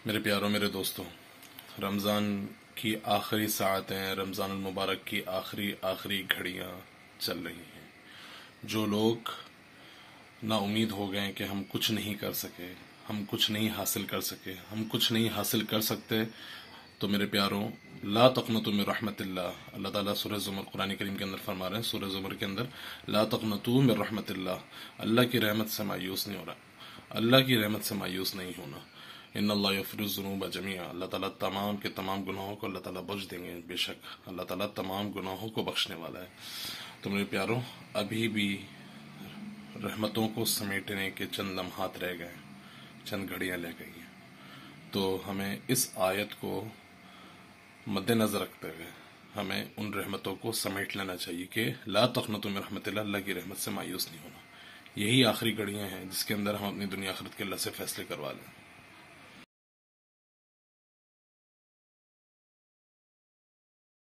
میرے پیاروں، میرے دوستوں، رمضان کی آخری ساعتیں، رمضان المبارک کی آخری گھڑیاں چل رہی ہیں۔ جو لوگ نا امید ہو گئے کہ ہم کچھ نہیں کر سکے، ہم کچھ نہیں حاصل کر سکے، ہم کچھ نہیں حاصل کر سکتے، تو میرے پیاروں، لا تقنطوا من رحمت اللہ، اللہ تعالیٰ سورہ زمر قرآن کریم کے اندر فرما رہے ہیں، سورہ زمر کے اندر لا تقنطوا من رحمت اللہ کی رحمت سے مایوس نہیں ہو رہا، اللہ کی رحمت سے مایوس نہیں ہونا۔ ان اللہ یغفر الذنوب جميعا، اللہ تعالیٰ تمام کے تمام گناہوں کو اللہ تعالیٰ بخش دیں گے، بے شک اللہ تعالیٰ تمام گناہوں کو بخشنے والا ہے۔ تو میرے پیاروں، ابھی بھی رحمتوں کو سمیٹنے کے چند لمحات رہ گئے، چند گھڑیاں رہ گئی ہیں، تو ہمیں اس آیت کو مد نظر رکھتے ہوئے ہمیں ان رحمتوں کو سمیٹ لینا چاہیے کہ لا تقنطوا من رحمت اللہ، اللہ کی رحمت سے مایوس نہیں ہونا۔ یہی آخری گھڑیاں ہیں جس کے اندر ہم اپنی دنیا آخرت کے اللہ سے فیصلے کروا لیں۔